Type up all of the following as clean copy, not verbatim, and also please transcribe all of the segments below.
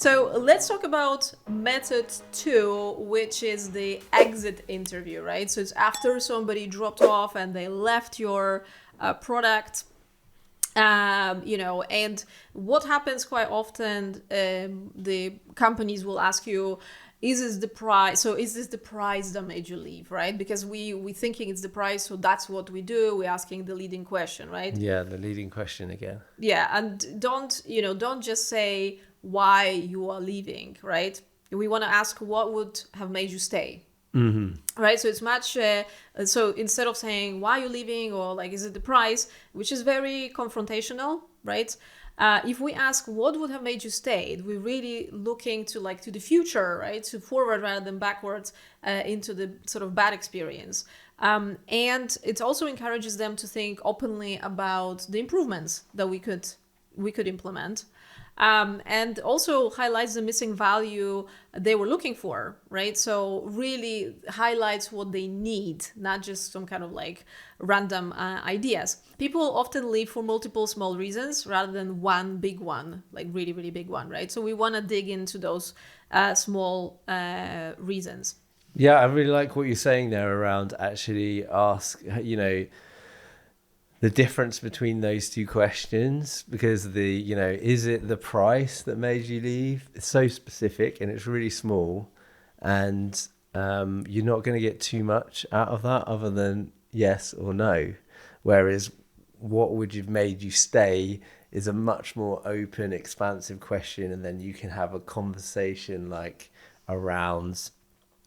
So let's talk about method 2, which is the exit interview, right? So it's after somebody dropped off and they left your product. And what happens quite often, the companies will ask you, is this the price? So is this the price that made you leave, right? Because we thinking it's the price, so that's what we do. We're asking the leading question, right? Yeah, the leading question again. Yeah, and don't just say why you are leaving, right? We want to ask what would have made you stay. Right, so it's much so instead of saying why are you leaving or like is it the price, which is very confrontational, right? If we ask what would have made you stay, we're really looking to the future, right, to forward rather than backwards, into the sort of bad experience. And it also encourages them to think openly about the improvements that we could implement. And also highlights the missing value they were looking for, right? So really highlights what they need, not just some kind of like random ideas. People often leave for multiple small reasons rather than one big one, like really, really big one, right? So we want to dig into those small reasons. Yeah, I really like what you're saying there around actually ask, the difference between those two questions, because is it the price that made you leave? It's so specific and it's really small, and you're not going to get too much out of that other than yes or no. Whereas what would have made you stay is a much more open, expansive question, and then you can have a conversation like around,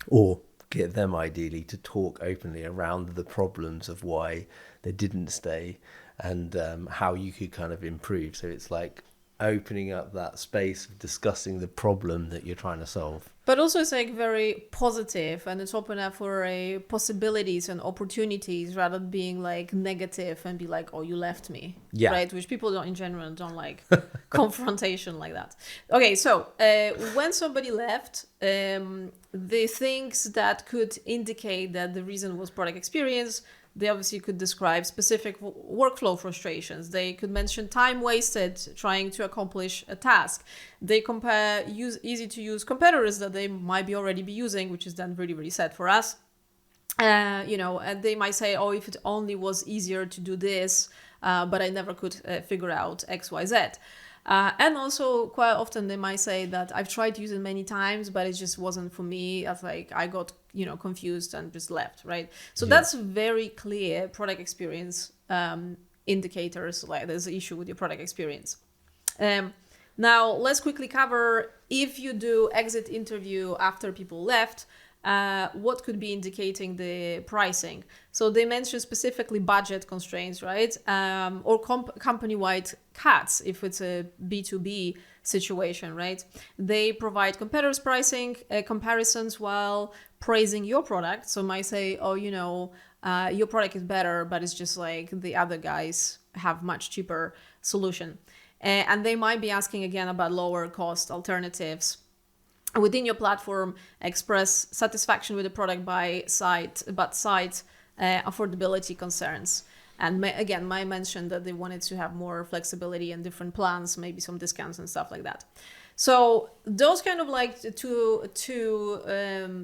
or get them ideally to talk openly around the problems of why they didn't stay, and how you could kind of improve. So it's like opening up that space of discussing the problem that you're trying to solve. But also it's like very positive, and it's open up for possibilities and opportunities rather than being like negative and be like, oh, you left me. Yeah. Right? Which people don't in general don't like confrontation like that. Okay, so when somebody left, the things that could indicate that the reason was product experience, they obviously could describe specific workflow frustrations. They could mention time wasted trying to accomplish a task. They compare easy to use competitors that they might be already be using, which is then really, really sad for us. And they might say, oh, if it only was easier to do this, but I never could figure out X, Y, Z. And also quite often they might say that I've tried to use it many times, but it just wasn't for me. I got, confused and just left, right? So that's very clear product experience indicators, like there's an issue with your product experience. Now, let's quickly cover, if you do exit interview after people left, what could be indicating the pricing. So they mentioned specifically budget constraints, right? Or company-wide cuts if it's a B2B situation, right? They provide competitors' pricing comparisons while praising your product. So might say, oh, your product is better, but it's just like the other guys have much cheaper solution. And they might be asking again about lower cost alternatives within your platform, express satisfaction with the product cite affordability concerns. And again, might mention that they wanted to have more flexibility and different plans, maybe some discounts and stuff like that. So those kind of like two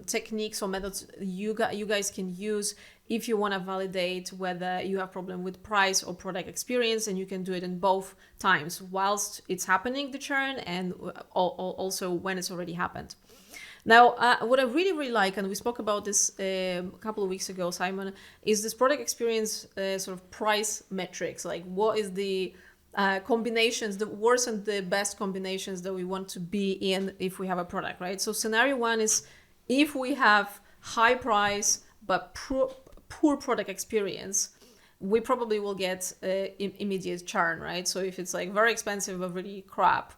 techniques or methods you guys can use if you want to validate whether you have problem with price or product experience, and you can do it in both times, whilst it's happening, the churn, and also when it's already happened. Now, what I really, really like, and we spoke about this a couple of weeks ago, Simon, is this product experience sort of price metrics. Like, what is the combinations, the worst and the best combinations that we want to be in if we have a product, right? So scenario one is if we have high price but poor product experience, we probably will get immediate churn, right? So if it's like very expensive but really crap,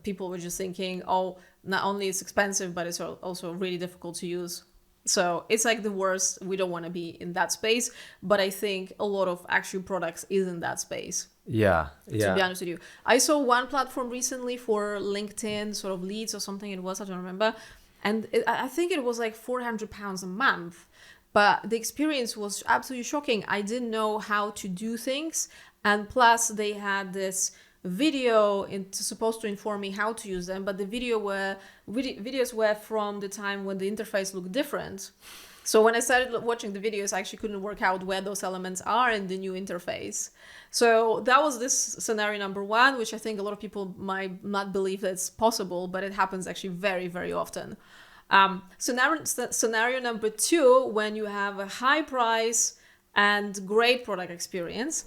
people were just thinking, oh, not only it's expensive, but it's also really difficult to use. So it's like the worst. We don't want to be in that space. But I think a lot of actual products is in that space. Yeah. To be honest with you. I saw one platform recently for LinkedIn sort of leads or something it was, I don't remember. And I think it was like £400 a month. But the experience was absolutely shocking. I didn't know how to do things. And plus they had this video it's supposed to inform me how to use them, but the videos were from the time when the interface looked different. So when I started watching the videos, I actually couldn't work out where those elements are in the new interface. So that was this scenario number one, which I think a lot of people might not believe that's possible, but it happens actually very, very often. Scenario number two, when you have a high price and great product experience,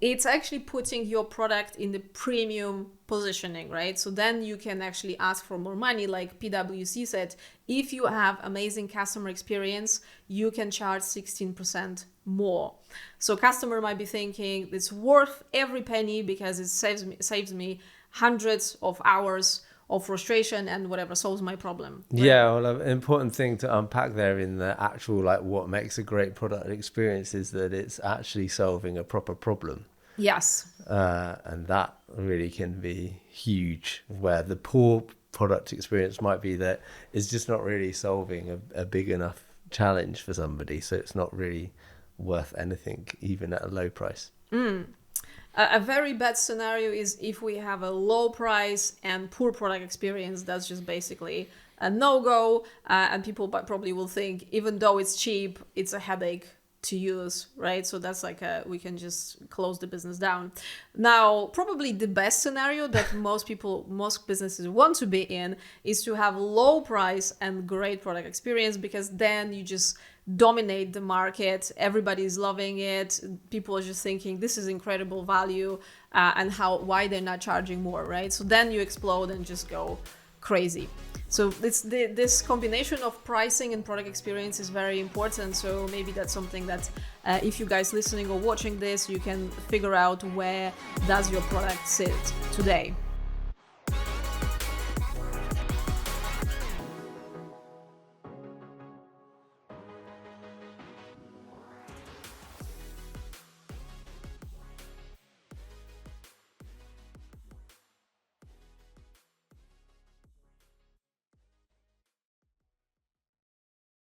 it's actually putting your product in the premium positioning, right? So then you can actually ask for more money. Like PwC said, if you have amazing customer experience, you can charge 16% more. So customer might be thinking it's worth every penny because it saves me hundreds of hours of frustration and whatever, solves my problem. Right? Yeah, well, an important thing to unpack there in the actual, like, what makes a great product experience is that it's actually solving a proper problem. Yes. And that really can be huge, where the poor product experience might be that it's just not really solving a big enough challenge for somebody. So it's not really worth anything, even at a low price. A very bad scenario is if we have a low price and poor product experience. That's just basically a no-go. And people probably will think, even though it's cheap, it's a headache to use, right? So that's like we can just close the business down. Now, probably the best scenario that most businesses want to be in is to have low price and great product experience, because then you just dominate the market. Everybody's loving it. People are just thinking this is incredible value, and why they're not charging more, right? So then you explode and just go crazy. So this combination of pricing and product experience is very important. So maybe that's something that if you guys listening or watching this, you can figure out where does your product sit today.